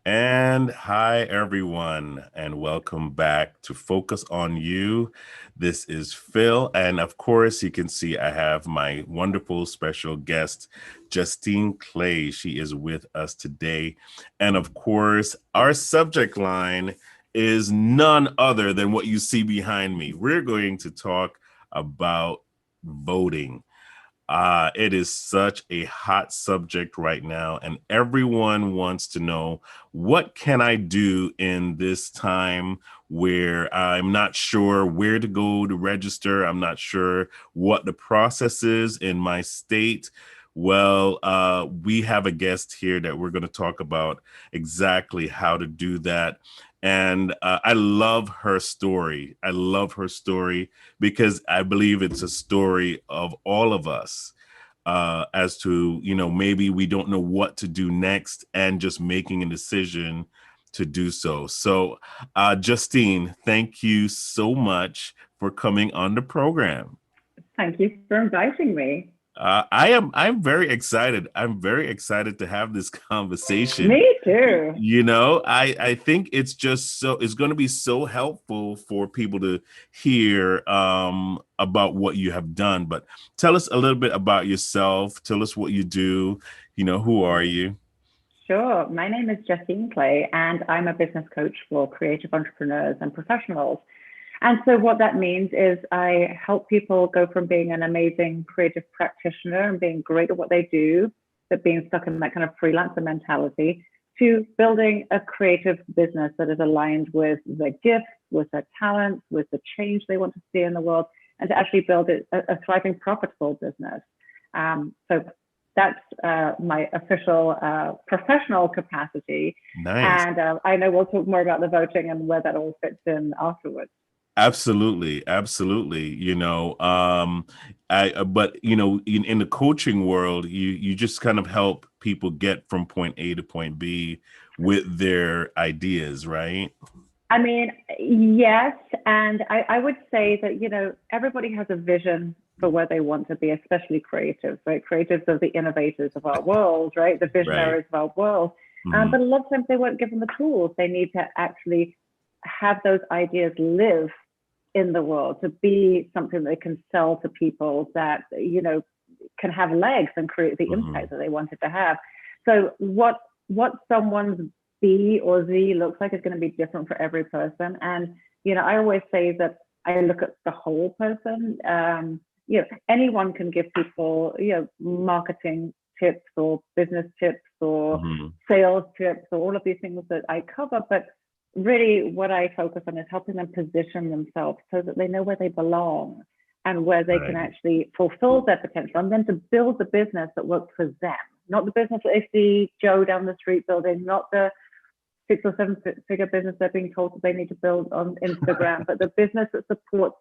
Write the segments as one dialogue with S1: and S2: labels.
S1: And hi, everyone, and welcome back to Focus on You. This is Phil, and of course, you can see I have my wonderful special guest, Justine Clay. She is with us today. And of course, our subject line is none other than what you see behind me. We're going to talk about voting. It is such a hot subject right now, and everyone wants to know what can I do in this time where I'm not sure where to go to register. I'm not sure what the process is in my state. Well, we have a guest here that we're going to talk about exactly how to do that. And I love her story. I love her story because I believe it's a story of all of us as to, maybe we don't know what to do next and just making a decision to do so. So, Justine, thank you so much for coming on the program.
S2: Thank you for inviting me.
S1: I'm very excited. I'm very excited to have this conversation.
S2: Me too.
S1: I think it's going to be so helpful for people to hear about what you have done. But tell us a little bit about yourself. Tell us what you do. Who are you?
S2: Sure. My name is Justine Clay, and I'm a business coach for creative entrepreneurs and professionals. And so, what that means is I help people go from being an amazing creative practitioner and being great at what they do, but being stuck in that kind of freelancer mentality, to building a creative business that is aligned with their gifts, with their talents, with the change they want to see in the world, and to actually build a thriving, profitable business. So that's my official professional capacity.
S1: Nice.
S2: And I know we'll talk more about the voting and where that all fits in afterwards.
S1: Absolutely, absolutely. But in the coaching world, you just kind of help people get from point A to point B with their ideas, right?
S2: I mean, yes. And I would say that, everybody has a vision for where they want to be, especially creatives, right? Creatives are the innovators of our world, right? The
S1: Right.
S2: visionaries of our world.
S1: Hmm.
S2: But a lot of times they weren't given the tools. They need to actually have those ideas live in the world to be something they can sell to people that, can have legs and create the
S1: Hmm.
S2: impact that they wanted to have. So what someone's B or Z looks like is going to be different for every person. And I always say that I look at the whole person. Anyone can give people marketing tips or business tips or
S1: Hmm.
S2: sales tips or all of these things that I cover, but really what I focus on is helping them position themselves so that they know where they belong and where they can
S1: Right.
S2: actually fulfill their potential, and then to build the business that works for them, not the business that they see Joe down the street building, not the 6 or 7 figure business they're being told that they need to build on Instagram, but the business that supports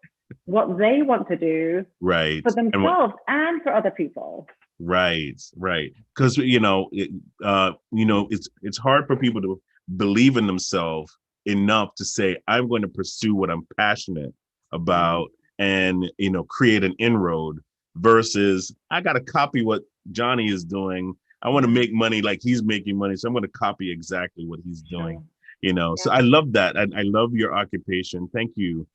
S2: what they want to do
S1: Right.
S2: for
S1: And what
S2: themselves and for other people.
S1: Right, right. Because it's hard for people to believe in themselves enough to say, I'm going to pursue what I'm passionate
S2: Mm.
S1: about and create an inroad versus I gotta copy what Johnny is doing. I want to
S2: Yeah,
S1: make money like he's making money. So I'm going to copy exactly what he's doing.
S2: sure.
S1: So
S2: Yeah.
S1: I love that. I love your occupation. Thank you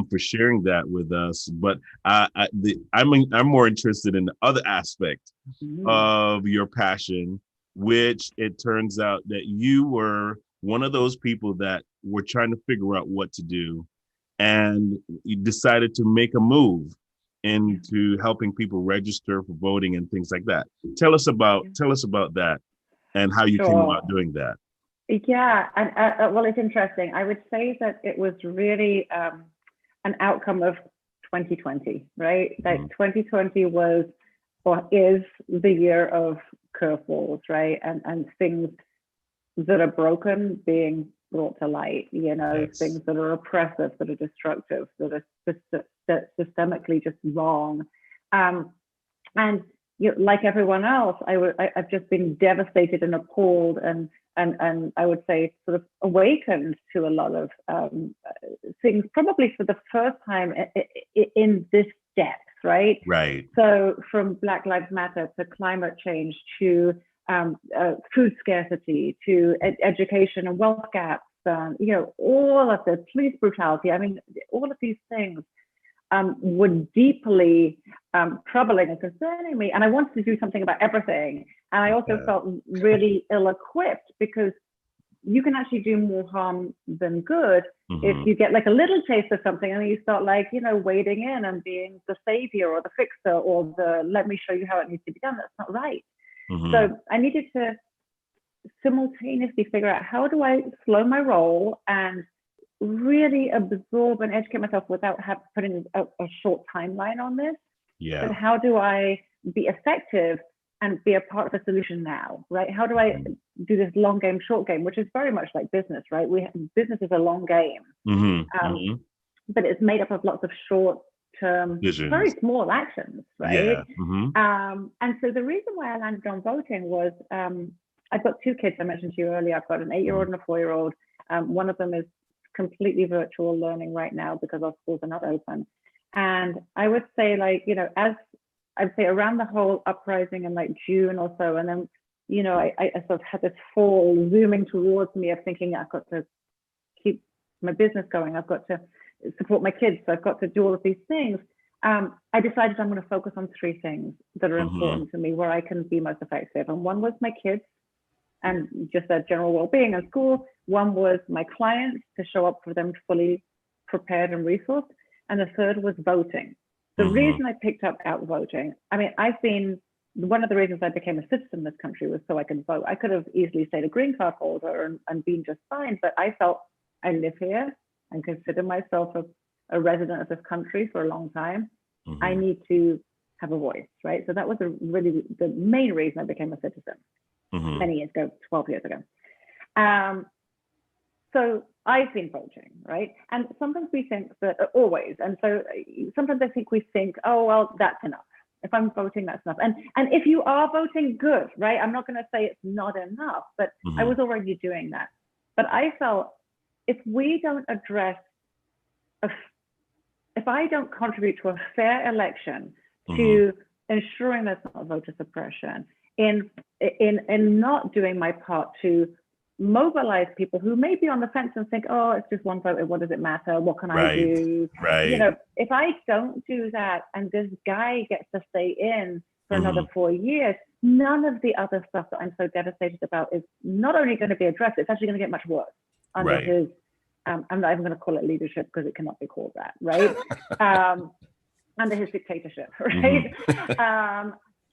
S1: for sharing that with us. But I'm more interested in the other aspect
S2: Mm.
S1: of your passion, which it turns out that you were one of those people that were trying to figure out what to do and you decided to make a move
S2: Yeah.
S1: into helping people register for voting and things like that.
S2: Yeah.
S1: Tell us about that and how you came about
S2: Sure.
S1: doing that.
S2: Yeah, and well, it's interesting. I would say that it was really an outcome of 2020, right?
S1: Mhm.
S2: Like 2020 was or is the year of curveballs, right? And things that are broken being brought to light, things
S1: Yes.
S2: that are oppressive, that are destructive, that are systemically just wrong. Um, and like everyone else, I've just been devastated and appalled and I would say sort of awakened to a lot of things, probably for the first time in this depth, right?
S1: Right.
S2: So from Black Lives Matter to climate change to food scarcity to education and wealth gaps, all of the police brutality. I mean, all of these things were deeply troubling and concerning me. And I wanted to do something about everything. And I also felt really ill-equipped because you can actually do more harm than good if you get like a little taste of something and then you start like, wading in and being the savior or the fixer or the let me show you how it needs to be done. That's not right. So I needed to simultaneously figure out how do I slow my roll and really absorb and educate myself without putting a short timeline on this.
S1: Yeah.
S2: But how do I be effective and be a part of the solution now, right? How do I do this long game, short game, which is very much like business, right? Business is a long game, but it's made up of lots of short-term, very small actions, right? And so the reason why I landed on voting was I've got two kids I mentioned to you earlier. I've got an 8-year-old and a 4-year-old. One of them is completely virtual learning right now because our schools are not open. And I would say, like, as I'd say around the whole uprising in like June or so, and then, I sort of had this fall zooming towards me of thinking I've got to keep my business going. I've got to support my kids. So I've got to do all of these things. I decided I'm going to focus on 3 things that are important to me where I can be most effective. And one was my kids and just their general well-being in school. One was my clients, to show up for them fully prepared and resourced. And the third was voting. The reason I picked up out voting, I mean, one of the reasons I became a citizen in this country was so I could vote. I could have easily stayed a green card holder and been just fine, but I felt I live here and consider myself a resident of this country for a long time. I need to have a voice, right? So that was really the main reason I became a citizen many years ago, 12 years ago. So I've been voting, right? And sometimes we think that, always, and so sometimes I think we think, oh, well, that's enough. If I'm voting, that's enough. And if you are voting, good, right? I'm not going to say it's not enough, but I was already doing that. But I felt if we don't address, if I don't contribute to a fair election, to ensuring there's not voter suppression, in not doing my part to mobilize people who may be on the fence and think, oh, it's just one vote, what does it matter? What can I do?
S1: Right.
S2: If I don't do that and this guy gets to stay in for another 4 years, none of the other stuff that I'm so devastated about is not only going to be addressed, it's actually going to get much worse under his, I'm not even going to call it leadership because it cannot be called that, right? Under his dictatorship, right?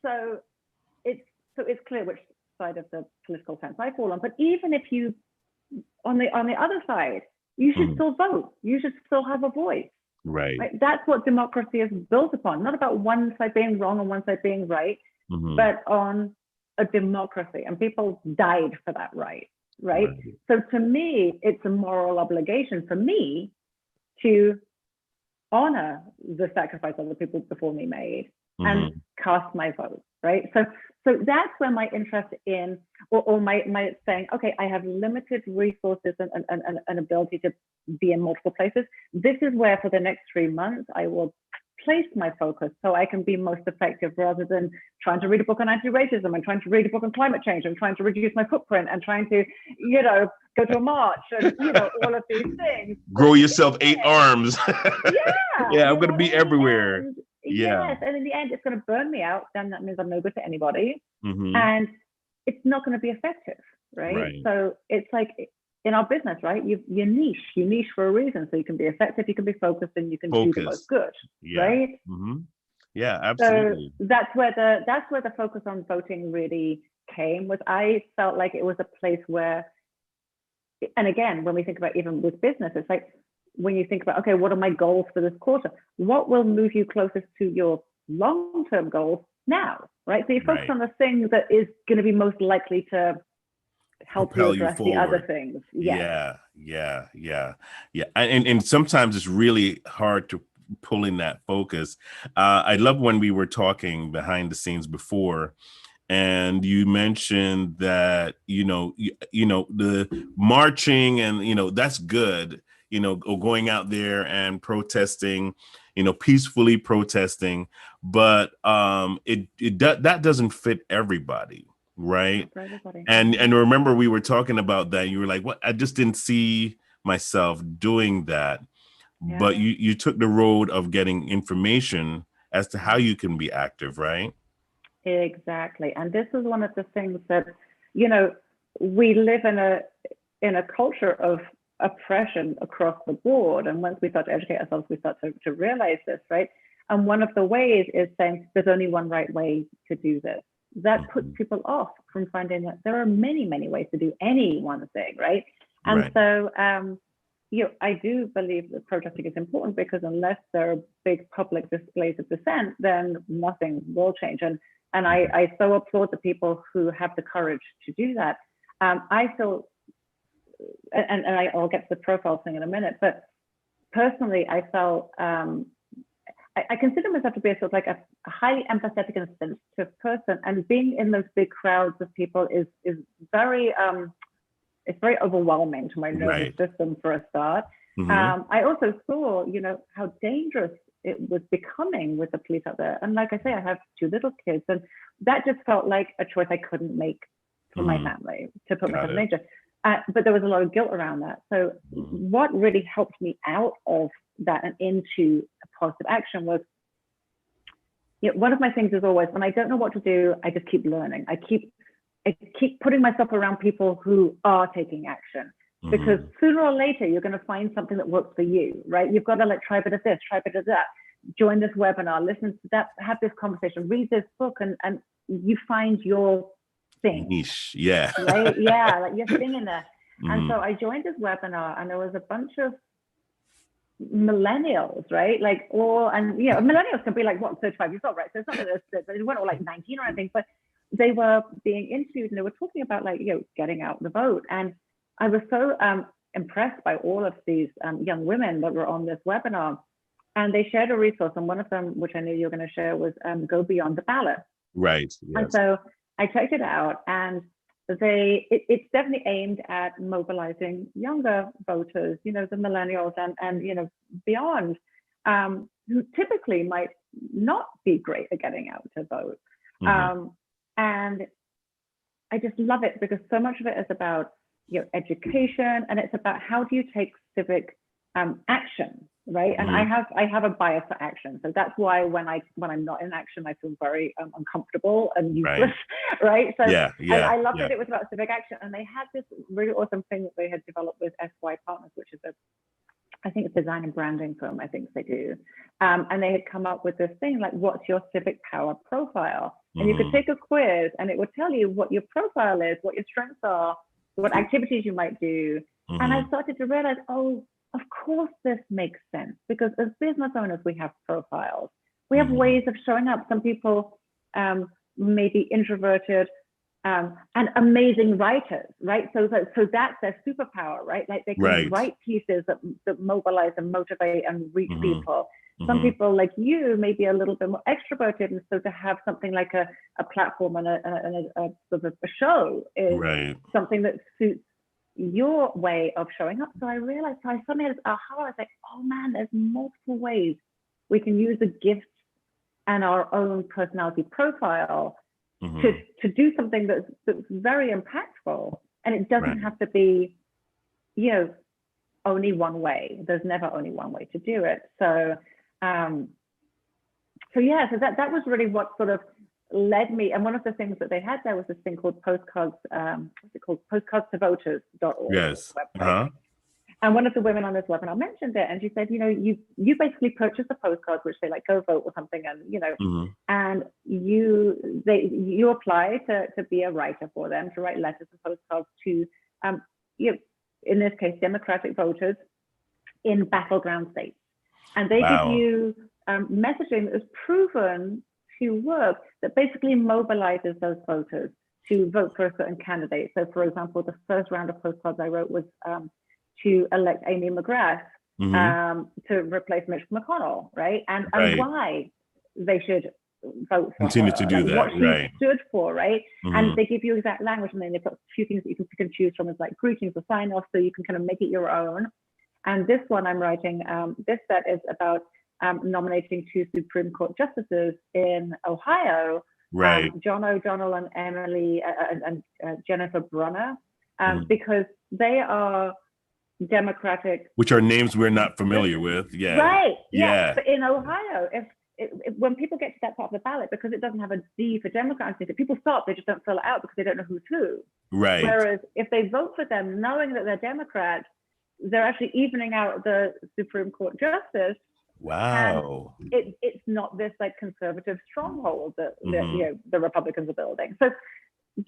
S2: So it's clear which side of the political fence I fall on. But even if you, on the other side, you should still vote. You should still have a voice.
S1: Right.
S2: That's what democracy is built upon. Not about one side being wrong and one side being right, but on a democracy. And people died for that right. So to me, it's a moral obligation for me to honor the sacrifice other people before me made and cast my vote, right? So that's where my interest in, or my saying, okay, I have limited resources and ability to be in multiple places. This is where for the next 3 months, I will place my focus so I can be most effective rather than trying to read a book on anti-racism and trying to read a book on climate change and trying to reduce my footprint and trying to, go to a march and, all of these things.
S1: Grow yourself 8 arms.
S2: Yeah,
S1: I'm going to be everywhere.
S2: Yes, and in the end, it's going to burn me out. Then that means I'm no good to anybody, and it's not going to be effective, right? So it's like in our business, right? You niche for a reason, so you can be effective, you can be focused, and you can do the most good, right?
S1: Yeah, absolutely.
S2: So that's where the focus on voting really came. Was I felt like it was a place where, and again, when we think about even with business, it's like, when you think about, okay, what are my goals for this quarter? What will move you closest to your long-term goals now, right? So you focus on the thing that is going to be most likely to help you address the other things.
S1: Yeah. And sometimes it's really hard to pull in that focus. I love when we were talking behind the scenes before, and you mentioned that, the marching and, that's good, or going out there and protesting, peacefully protesting, but that doesn't fit everybody. right?
S2: not for everybody.
S1: And remember we were talking about that. You were like, "What? I just didn't see myself doing that." But
S2: Yeah.
S1: you took the road of getting information as to how you can be active, right?
S2: Exactly. And this is one of the things that, you know, we live in a culture of oppression across the board. And once we start to educate ourselves, we start to realize this, right? And one of the ways is saying there's only one right way to do this. That puts
S1: Mhm.
S2: people off from finding that there are many, many ways to do any one thing, right? And
S1: Right.
S2: so, I do believe that protesting is important because unless there are big public displays of dissent, then nothing will change. And
S1: Mhm.
S2: I so applaud the people who have the courage to do that. I feel, and I'll get to the profile thing in a minute, but personally, I felt I consider myself to be a sort of like a highly empathetic and sensitive person, and being in those big crowds of people is very it's very overwhelming to my nervous
S1: Right.
S2: system for a start.
S1: Hmm.
S2: I also saw, how dangerous it was becoming with the police out there. And like I say, I have two little kids, and that just felt like a choice I couldn't make for my
S1: Hmm.
S2: family to put
S1: Got
S2: myself in
S1: it.
S2: danger. But there was a lot of guilt around that. So
S1: Mhm.
S2: what really helped me out of that and into positive action was, one of my things is always when I don't know what to do, I just keep learning. I keep putting myself around people who are taking action, because
S1: Hmm.
S2: sooner or later you're going to find something that works for you, right? You've got to like try a bit of this, try a bit of that, join this webinar, listen to that, have this conversation, read this book, and you find your thing,
S1: Niche. Yeah.
S2: right? Yeah, like your thing in there. And
S1: Hmm.
S2: so I joined this webinar, and there was a bunch of millennials, right? Like all, and millennials can be like what, 35 years old, right? So it's not that they weren't all like 19 or anything, but they were being interviewed and they were talking about like getting out the vote. And I was so impressed by all of these young women that were on this webinar, and they shared a resource, and one of them, which I knew you were going to share, was Go Beyond the Ballot.
S1: Right.
S2: And
S1: Yes.
S2: so I checked it out, and it's definitely aimed at mobilizing younger voters, the millennials and beyond, who typically might not be great at getting out to vote.
S1: Hmm.
S2: Um, and I just love it because so much of it is about education, and it's about how do you take civic action, right? And I
S1: Hmm.
S2: have a bias for action, so that's why when I'm not in action, I feel very uncomfortable and useless,
S1: Right.
S2: right? So
S1: Yeah. Yeah.
S2: I love
S1: Yeah.
S2: that it was about civic action, and they had this really awesome thing that they had developed with SY Partners, which is I think it's a design and branding firm, I think they do. And they had come up with this thing like, what's your civic power profile? And you could
S1: Hmm.
S2: take a quiz and it would tell you what your profile is, what your strengths are, what activities you might do. And I
S1: Hmm.
S2: started to realize, oh, of course this makes sense, because as business owners, we have profiles. We have
S1: Hmm.
S2: ways of showing up. Some people may be introverted, and amazing writers, right? So that's their superpower, right? Like they can
S1: Right.
S2: write pieces that mobilize and motivate and reach
S1: Hmm.
S2: people. Some
S1: Hmm.
S2: people like you may be a little bit more extroverted, and so to have something like a platform and a sort of a show is
S1: Right.
S2: something that suits your way of showing up. So I realized, so I suddenly had this aha. I was like, oh man, there's multiple ways we can use the gifts and our own personality profile to
S1: Hmm.
S2: to do something that's very impactful, and it doesn't
S1: Right.
S2: have to be you know only one way. There's never only one way to do it. Um so that was really what sort of led me. And one of the things that they had there was this thing called postcards, what's it called, postcardstototers.org
S1: Yes.
S2: website.
S1: Uh-huh.
S2: And one of the women on this webinar mentioned it, and she said, you basically purchase a postcard which say like go vote or something,
S1: Hmm.
S2: and you apply to be a writer for them, to write letters and postcards to um you in this case Democratic voters in battleground states, and they give
S1: Wow.
S2: you messaging that is proven to work, that basically mobilizes those voters to vote for a certain candidate. So, for example, the first round of postcards I wrote was to elect Amy McGrath
S1: Hmm.
S2: to replace Mitch McConnell, right? And
S1: Right.
S2: why they should vote for
S1: Continue to
S2: her,
S1: do
S2: like
S1: that.
S2: what she
S1: Right.
S2: stood for, right? And
S1: Hmm.
S2: they give you exact language, and then they've got a few things that you can pick and choose from, as like greetings or sign off, so you can kind of make it your own. And this one I'm writing, this set is about nominating two Supreme Court justices in Ohio,
S1: Right.
S2: John O'Donnell and Emily and Jennifer Brunner,
S1: Mhm.
S2: because they are Democratic.
S1: Which are names we're not familiar with. Yeah.
S2: Right. Yeah.
S1: Yeah.
S2: But in Ohio, when people get to that part of the ballot, because it doesn't have a D for Democrats, people stop, they just don't fill it out because they don't know who's who.
S1: Right.
S2: Whereas if they vote for them, knowing that they're Democrats, they're actually evening out the Supreme Court justice. And
S1: Wow.
S2: it's not this like conservative stronghold that
S1: Mm-hmm.
S2: the Republicans are building. So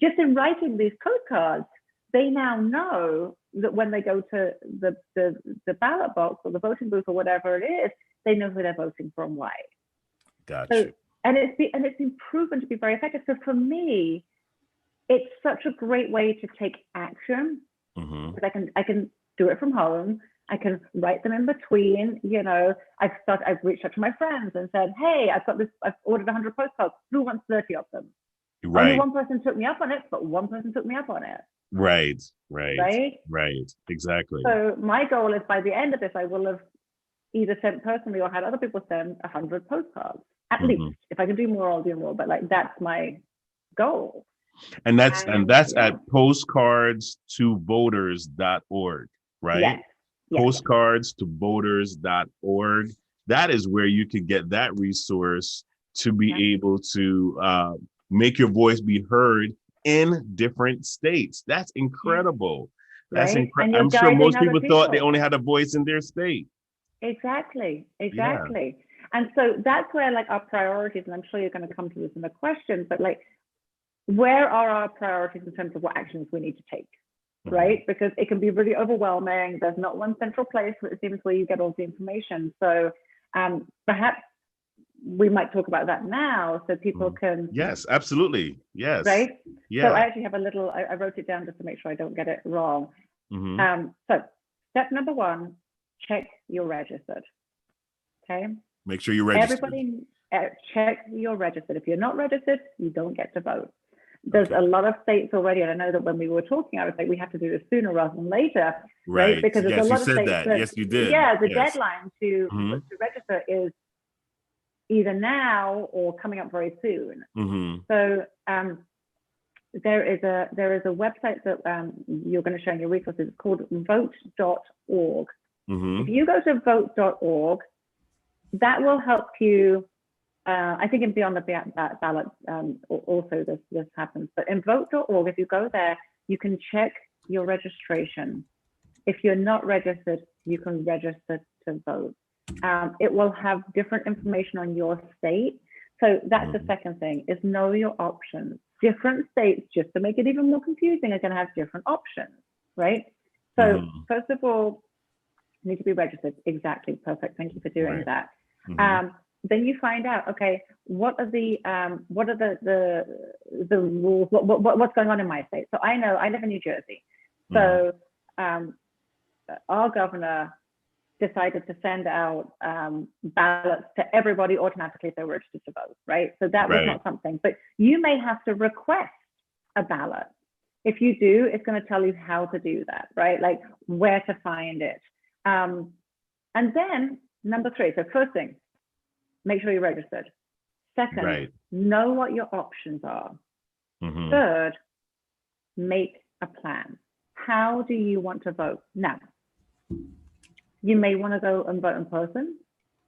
S2: just in writing these postcards, they now know that when they go to the ballot box or the voting booth or whatever it is, they know who they're voting for and why.
S1: Got
S2: So
S1: you.
S2: and it's been proven to be very effective. So for me, it's such a great way to take action
S1: Mm-hmm.
S2: because I can do it from home. I can write them in between. I've reached out to my friends and said, hey, I've ordered 100 postcards. Who wants 30 of them? Only
S1: Right.
S2: one person took me up on it, but one person took me up on it.
S1: Right. Right.
S2: Right.
S1: Right. Exactly.
S2: So my goal is by the end of this, I will have either sent personally or had other people send 100 postcards at
S1: Mm-hmm.
S2: least. If I can do more, I'll do more. But like that's my goal.
S1: And that's
S2: Yeah.
S1: at postcardstovoters.org, right?
S2: Yes. Yes.
S1: Postcardstovoters.org. That is where you can get that resource to be able to make your voice be heard in different states. That's incredible. That's
S2: Right. And
S1: incredible.
S2: you're
S1: I'm sure
S2: guiding
S1: most
S2: other
S1: people thought they
S2: people.
S1: only had a voice in their state.
S2: Exactly.
S1: Yeah.
S2: And so that's where like our priorities, and I'm sure you're going to come to this in the question, but like, where are our priorities in terms of what actions we need to take?
S1: Mm-hmm.
S2: Right? Because it can be really overwhelming. There's not one central place, it seems, where you get all the information. So perhaps we might talk about that now so people can.
S1: Yes, absolutely. Yes.
S2: Right?
S1: Yeah.
S2: So I actually have I wrote it down just to make sure I don't get it wrong.
S1: Mm-hmm.
S2: So step number 1, check you're registered. Okay?
S1: Make sure you're registered.
S2: Everybody check you're registered. If you're not registered, you don't get to vote. There's a lot of states already, and I know that when we were talking, I was like, we have to do this sooner rather than later, right? Because there's a lot of states that,
S1: yes, you did.
S2: Yeah, the deadline to register is either now or coming up very soon.
S1: Mm-hmm.
S2: So there is a website that you're going to show in your resources. It's called vote.org.
S1: Mm-hmm.
S2: If you go to vote.org, that will help you. I think in Beyond the Ballot also this happens. But in vote.org, if you go there, you can check your registration. If you're not registered, you can register to vote. It will have different information on your state. So that's the second thing, is know your options. Different states, just to make it even more confusing, are going to have different options, right? So first of all, you need to be registered. Exactly. Perfect. Thank you for doing that. Then you find out, okay, what are the rules? What's going on in my state? So I know I live in New Jersey. So our governor decided to send out ballots to everybody automatically if they were registered to vote, right? So that was not something, but you may have to request a ballot. If you do, it's going to tell you how to do that, right? Like where to find it. And then number 3, so first thing, make sure you're registered. Second, know what your options are. Third, make a plan. How do you want to vote? Now, you may want to go and vote in person.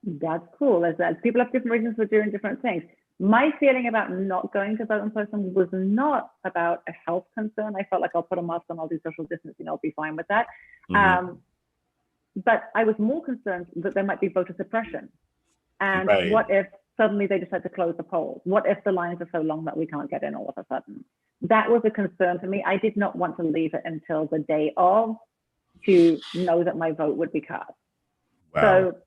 S2: That's cool. People have different reasons for doing different things. My feeling about not going to vote in person was not about a health concern. I felt like I'll put a mask on, I'll do social distancing, I'll be fine with that. But I was more concerned that there might be voter suppression. And what if suddenly they decide to close the polls? What if the lines are so long that we can't get in all of a sudden? That was a concern for me. I did not want to leave it until the day of to know that my vote would be cast. So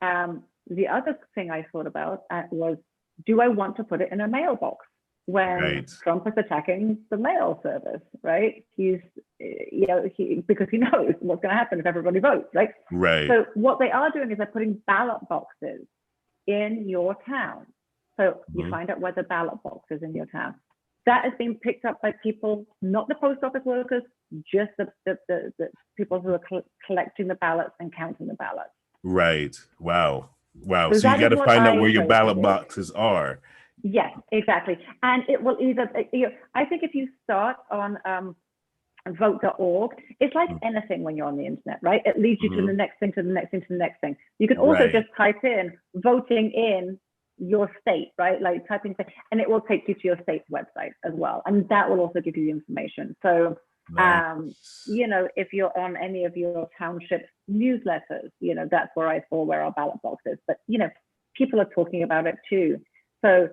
S2: the other thing I thought about was, do I want to put it in a mailbox when Trump is attacking the mail service, right? He's, because he knows what's going to happen if everybody votes, right? So what they are doing is they're putting ballot boxes in your town. So you find out where the ballot box is in your town. That has been picked up by people, not the post office workers, just the people who are collecting the ballots and counting the ballots.
S1: Wow. So you
S2: that
S1: got
S2: is
S1: to
S2: what
S1: find out
S2: I
S1: where your
S2: chose to
S1: ballot
S2: do.
S1: boxes are.
S2: Yes, exactly. And it will either, I think if you start on vote.org, it's like anything when you're on the internet, right? It leads you to the
S1: Mm-hmm.
S2: next thing, to the next thing, to the next thing. You can also
S1: Right.
S2: just type in voting in your state, right? Like typing, and it will take you to your state's website as well. And that will also give you the information. So,
S1: Nice.
S2: if you're on any of your township newsletters, that's where I saw where our ballot box is. But, people are talking about it too. So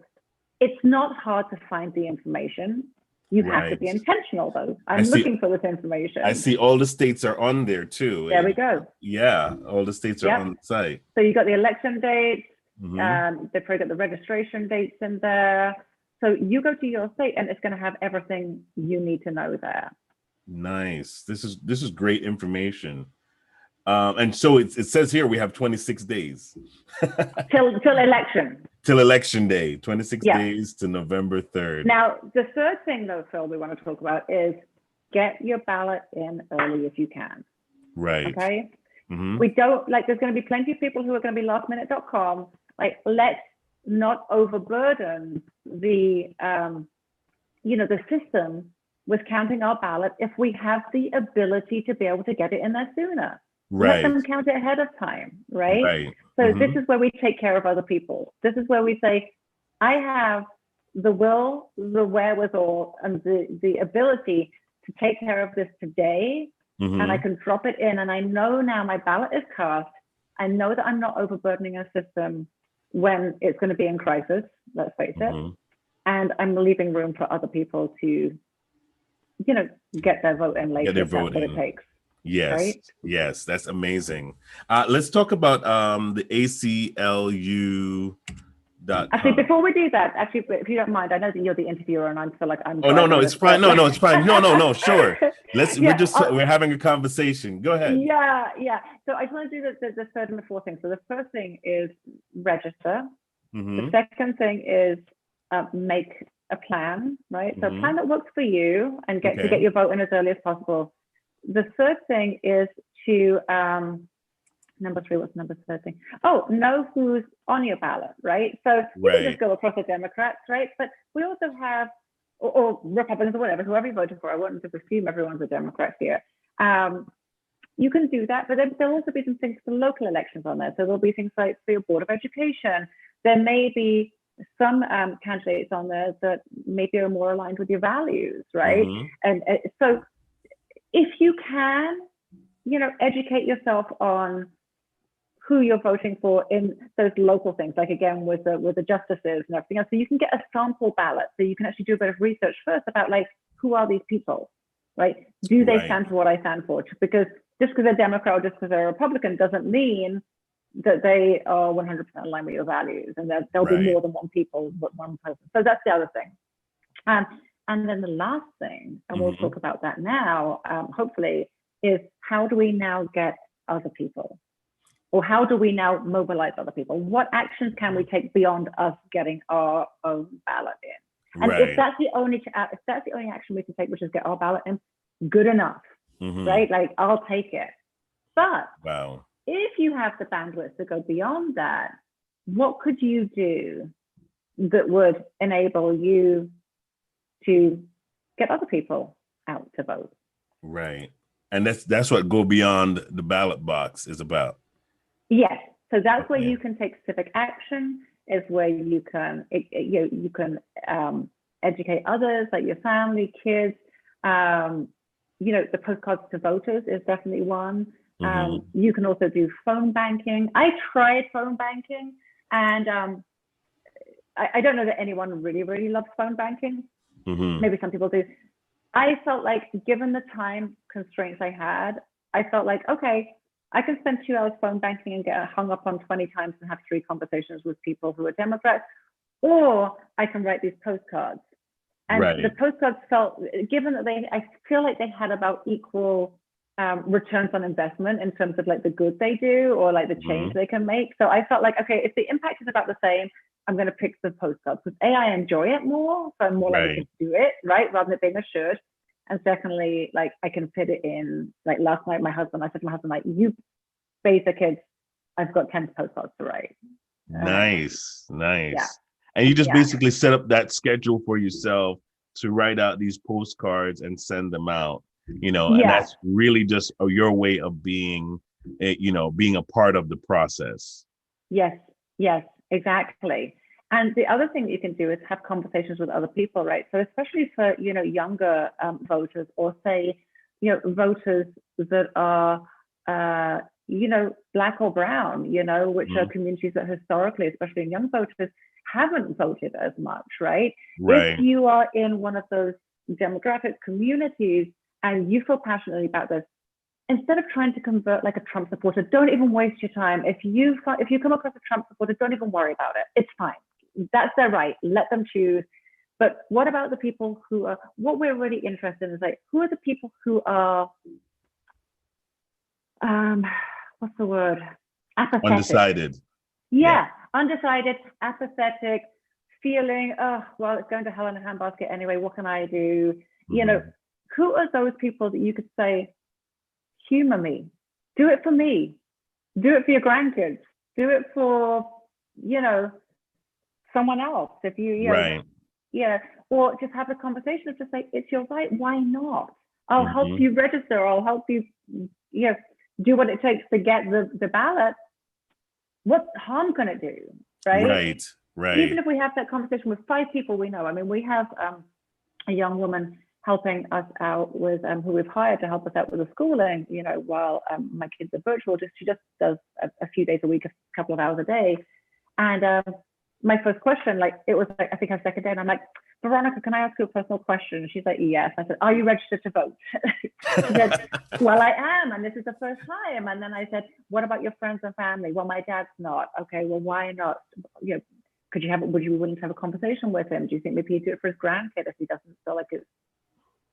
S2: it's not hard to find the information. You have to
S1: Right.
S2: be intentional, though.
S1: I
S2: I'm
S1: see.
S2: looking for this
S1: I
S2: information.
S1: see all the states are on there too.
S2: There we go.
S1: Yeah, all the states are
S2: Yep.
S1: on the site.
S2: So you got the election dates.
S1: Mm-hmm.
S2: They've probably got the registration dates in there. So you go to your state, and it's going to have everything you need to know there.
S1: Nice. This is great information. And so it says here we have 26 days
S2: Till election.
S1: till election day. 26
S2: Yeah.
S1: days to November 3rd.
S2: Now, the third thing, though, Phil, we want to talk about is get your ballot in early if you can.
S1: Right.
S2: Okay.
S1: Mm-hmm.
S2: We don't there's going to be plenty of people who are going to be lastminute.com. Like, let's not overburden the the system with counting our ballot if we have the ability to be able to get it in there sooner. Let
S1: Right.
S2: them count it ahead of time, right?
S1: Right.
S2: So
S1: Mm-hmm.
S2: this is where we take care of other people. This is where we say, I have the will, the wherewithal, and the ability to take care of this today,
S1: Mm-hmm.
S2: and I can drop it in, and I know now my ballot is cast. I know that I'm not overburdening a system when it's going to be in crisis, let's face
S1: Mm-hmm.
S2: it, and I'm leaving room for other people to, get their vote in later.
S1: Get their
S2: if
S1: vote
S2: that's what
S1: in.
S2: it takes.
S1: Yes.
S2: Right?
S1: Yes. That's amazing. Let's talk about the ACLU.com.
S2: Actually, before we do that, if you don't mind, I know that you're the interviewer, and I feel like I'm.
S1: Oh no,
S2: this,
S1: it's fine.
S2: but...
S1: No, it's fine. No, sure.
S2: Yeah,
S1: We're having a conversation. Go ahead.
S2: Yeah. So I just want to do the third and the fourth thing. So the first thing is register.
S1: Mm-hmm.
S2: The second thing is make a plan, right? So a plan that works for you, and to get your vote in as early as possible. The third thing is to number three. What's number third thing? Oh, know who's on your ballot, right? So you can just go across the Democrats, right? But we also have, or Republicans or whatever, whoever you voted for. I wouldn't just assume everyone's a Democrat here. You can do that, but there'll also be some things for local elections on there. So there'll be things like for your Board of Education. There may be some candidates on there that maybe are more aligned with your values, right?
S1: Mm-hmm.
S2: And so if you can, educate yourself on who you're voting for in those local things, like again with the justices and everything else. So you can get a sample ballot, so you can actually do a bit of research first about like, who are these people, right? Do they stand for what I stand for? Because just because they're Democrat or just because they're a Republican doesn't mean that they are 100% aligned with your values, and that there'll be more than one people, but one person. So that's the other thing. And then the last thing, and we'll talk about that now, hopefully, is how do we now get other people? Or how do we now mobilize other people? What actions can we take beyond us getting our own ballot in? And if that's the only action we can take, which is get our ballot in, good enough, right? Like, I'll take it. But if you have the bandwidth to go beyond that, what could you do that would enable you to get other people out to vote?
S1: Right. And that's what go beyond the ballot box is about.
S2: Yes. So that's where you can take civic action, is where you can educate others, like your family, kids. The postcards to voters is definitely one. You can also do phone banking. I tried phone banking, and I don't know that anyone really, really loves phone banking. Maybe some people do. I felt like, given the time constraints I had, I felt like, okay, I can spend 2 hours phone banking and get hung up on 20 times and have 3 conversations with people who are Democrats, or I can write these postcards. And the postcards felt, given that I feel like they had about equal returns on investment in terms of like the good they do, or like the change they can make. So I felt like, okay, if the impact is about the same, I'm going to pick the postcards, because I enjoy it more, so I'm more likely to do it, right, rather than being a should. And secondly, like, I can fit it in. Like last night, I said to my husband, like, you bathe the kids, I've got 10 postcards to write.
S1: Nice.
S2: Yeah.
S1: And you just
S2: Yeah.
S1: basically set up that schedule for yourself to write out these postcards and send them out, and
S2: Yeah.
S1: that's really just your way of being, being a part of the process.
S2: Yes. Yes. Exactly. And the other thing that you can do is have conversations with other people, right? So especially for younger voters, or say voters that are black or brown, which are
S1: Mhm.
S2: communities that historically, especially in young voters, haven't voted as much, right? If
S1: Right.
S2: you are in one of those demographic communities and you feel passionately about this, instead of trying to convert like a Trump supporter, don't even waste your time. If you come across a Trump supporter, don't even worry about it. It's fine. That's their right. Let them choose. But what about the people who are? What we're really interested in is like, who are the people who are um, what's the word? Apathetic.
S1: Undecided. Yeah.
S2: Yeah, undecided, apathetic, feeling, oh, well, it's going to hell in a handbasket anyway. What can I do?
S1: Hmm.
S2: Who are those people that you could say, humor me, do it for me, do it for your grandkids, do it for, you know, someone else. If
S1: Right.
S2: yeah, or just have a conversation of just like, it's your right, why not? I'll help
S1: Hmm.
S2: you register, I'll help you, you know, do what it takes to get the ballot. What harm can it do, right?
S1: Right.
S2: Even
S1: Right.
S2: if we have that conversation with 5 people we know. I mean, we have a young woman helping us out with who we've hired to help us out with the schooling, while my kids are virtual. She just does a few days a week, a couple of hours a day. And my first question, like, it was like, I think our second day, and I'm like, Veronica, can I ask you a personal question? And she's like, yes. I said, are you registered to vote? She said, well, I am, and this is the first time. And then I said, what about your friends and family? Well, my dad's not. Okay, well, why not? Would you be willing to have a conversation with him? Do you think maybe he'd do it for his grandkid if he doesn't feel like it's,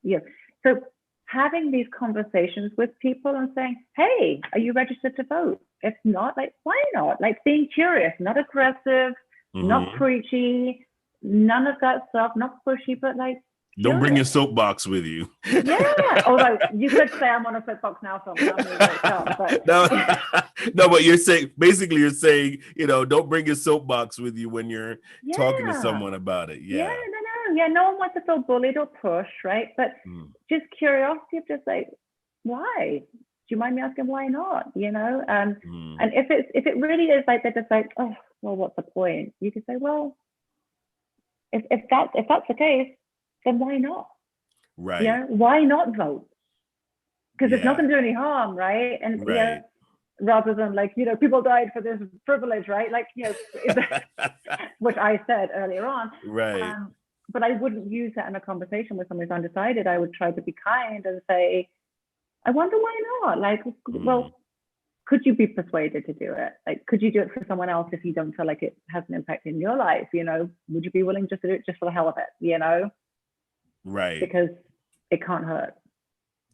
S2: yeah. So having these conversations with people and saying, hey, are you registered to vote? If not, like, why not? Like, being curious, not aggressive, not
S1: Hmm.
S2: preachy, none of that stuff, not pushy, but like
S1: Don't bring your
S2: curious.
S1: soapbox with you.
S2: Yeah. Although you could say I'm on a soapbox now, so I'm being very tough, but
S1: No, no, but you're saying, don't bring your soapbox with you when you're talking to
S2: yeah.
S1: someone about it.
S2: Yeah,
S1: Yeah.
S2: no. Yeah, no one wants to feel bullied or pushed, right? But
S1: Mm.
S2: just curiosity of just like, why? Do you mind me asking why not?
S1: Mm.
S2: And if it really is like they're just like, oh, well, what's the point? You could say, well, if that's the case, then why not?
S1: Right.
S2: Why not vote? Because it's not
S1: Yeah.
S2: going to do any harm, right? And
S1: Right.
S2: rather than like, people died for this privilege, right? Like, which I said earlier on.
S1: Right.
S2: Um, but I wouldn't use that in a conversation with someone who's undecided. I would try to be kind and say, I wonder why not? Like,
S1: Mm.
S2: well, could you be persuaded to do it? Like, could you do it for someone else if you don't feel like it has an impact in your life? Would you be willing just to do it just for the hell of it?
S1: Right.
S2: Because it can't hurt.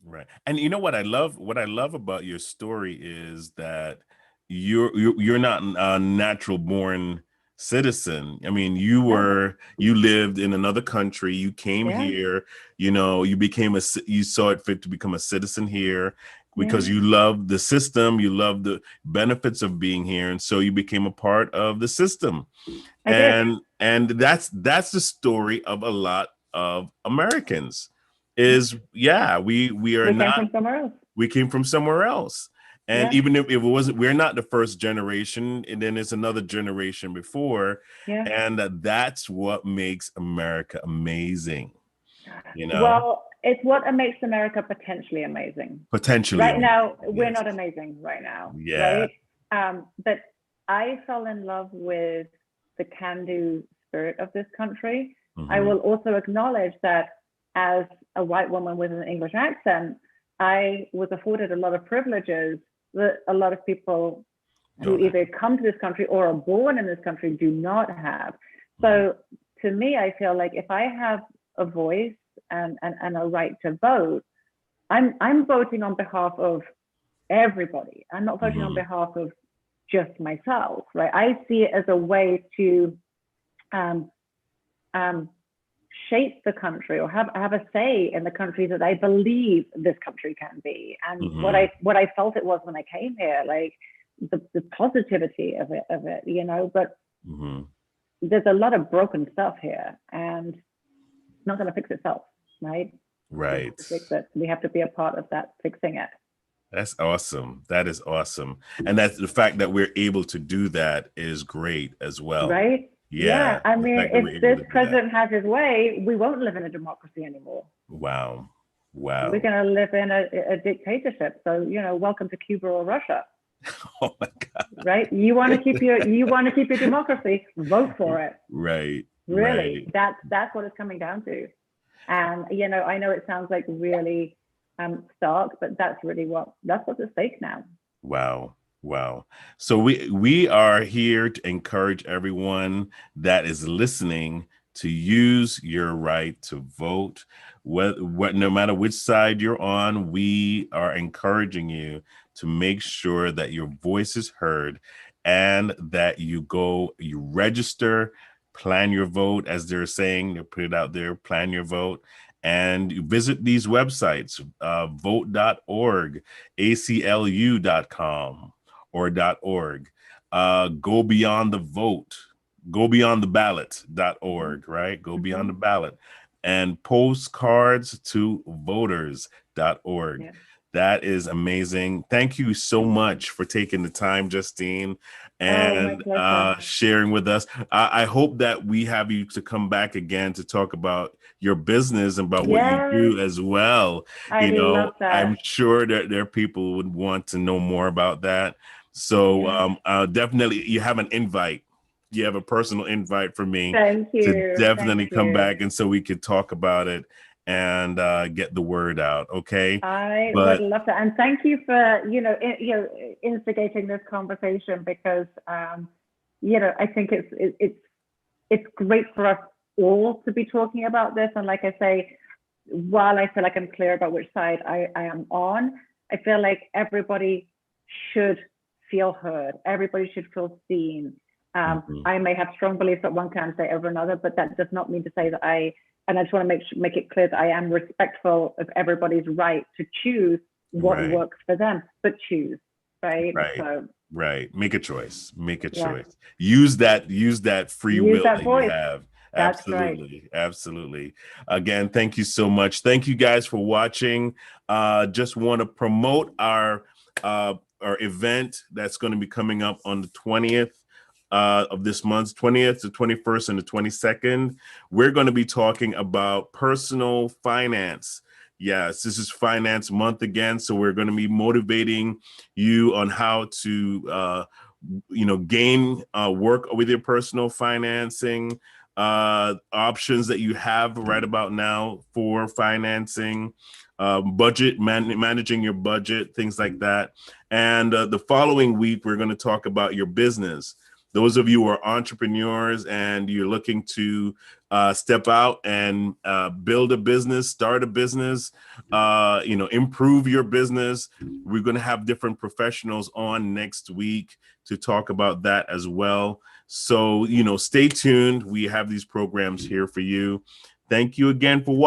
S1: Right. And you know what I love about your story is that you're not a natural born citizen. I mean,
S2: Yeah,
S1: you lived in another country, you came
S2: yeah,
S1: here, you saw it fit to become a citizen here because
S2: yeah.
S1: you love the system, you love the benefits of being here, and so you became a part of the system.
S2: I did.
S1: And that's the story of a lot of Americans
S2: Yeah.
S1: is, yeah, we are
S2: We came
S1: not,
S2: from somewhere else.
S1: we came from somewhere else. And
S2: Yeah,
S1: even if it wasn't, we're not the first generation, and then it's another generation before.
S2: yeah.
S1: And that's what makes America amazing, you know,
S2: Well, it's what makes America potentially amazing.
S1: potentially
S2: Right
S1: amazing.
S2: now, we're
S1: Yes.
S2: not amazing right now,
S1: Yeah.
S2: right? But I fell in love with the can-do spirit of this country. I
S1: Hmm.
S2: will also acknowledge that as a white woman with an English accent, I was afforded a lot of privileges that a lot of people who
S1: Don't have.
S2: either come to this country or are born in this country do not have.
S1: Mhm.
S2: So to me, I feel like if I have a voice and a right to vote, I'm voting on behalf of everybody. I'm not voting on
S1: Mhm.
S2: behalf of just myself, right? I see it as a way to um, um, shape the country or have a say in the country that I believe this country can be, and what
S1: Mhm.
S2: I felt it was when I came here, like the positivity of it, But
S1: Mhm.
S2: there's a lot of broken stuff here, and it's not going to fix itself, right? We have
S1: Right.
S2: to fix it. We have to be a part of that fixing it,
S1: That's awesome. That is awesome. And that's the fact that we're able to do that is great as well.
S2: right? Yeah.
S1: Yeah.
S2: I
S1: The
S2: mean,
S1: fact that we're
S2: if
S1: able
S2: this
S1: to do that.
S2: president has his way, we won't live in a democracy anymore.
S1: Wow.
S2: We're
S1: Wow.
S2: going to live in a dictatorship. So, welcome to Cuba or Russia,
S1: Oh my
S2: right? You want to keep your democracy, vote for it.
S1: Right,
S2: Really,
S1: right.
S2: that's what it's coming down to. And I know it sounds like really stark, but that's what's at stake now.
S1: Wow. Wow. So we are here to encourage everyone that is listening to use your right to vote. What no matter which side you're on, we are encouraging you to make sure that your voice is heard and that you register, plan your vote, as they're saying, they put it out there, plan your vote, and you visit these websites, vote.org, aclu.com or .org. Go beyond the vote, go beyond the ballot.org, right? Go beyond
S2: Mm-hmm.
S1: the ballot and postcards to voters.org.
S2: Yeah.
S1: That is amazing. Thank you so much for taking the time, Justine,
S2: Oh, my
S1: and
S2: pleasure.
S1: sharing with us. I hope that we have you to come back again to talk about your business and about what you
S2: Yes,
S1: do as well.
S2: I love
S1: I'm
S2: that.
S1: sure that there are people who would want to know more about that. So
S2: Yeah.
S1: definitely, you have an invite. You have a personal invite for me
S2: Thank
S1: to
S2: you. Thank
S1: definitely come
S2: you.
S1: back, and so we could talk about it and get the word out. Okay,
S2: I would
S1: but
S2: love to, and thank you for instigating this conversation because I think it's great for us all to be talking about this. And like I say, while I feel like I'm clear about which side I am on, I feel like everybody should feel heard. Everybody should feel seen.
S1: mhm,
S2: I may have strong beliefs that one can say over another, but that does not mean to say that and I just want to make it clear that I am respectful of everybody's right to choose what
S1: right.
S2: works for them, but choose, right?
S1: Right.
S2: So
S1: Right. Make a choice. Make a
S2: yeah,
S1: choice. Use that free
S2: use
S1: will
S2: that
S1: that you
S2: voice.
S1: have.
S2: That's right.
S1: Absolutely. Absolutely. Again, thank you so much. Thank you guys for watching. Just want to promote our event that's going to be coming up on the 20th of this month, 20th to 21st and the 22nd. We're going to be talking about personal finance. Yes, this is finance month again. So we're going to be motivating you on how to gain work with your personal financing, options that you have right about now for financing, managing your budget, things like that. And the following week we're going to talk about your business. Those of you who are entrepreneurs and you're looking to step out and build a business, start a business, improve your business. We're going to have different professionals on next week to talk about that as well. So, stay tuned. We have these programs here for you. Thank you again for watching.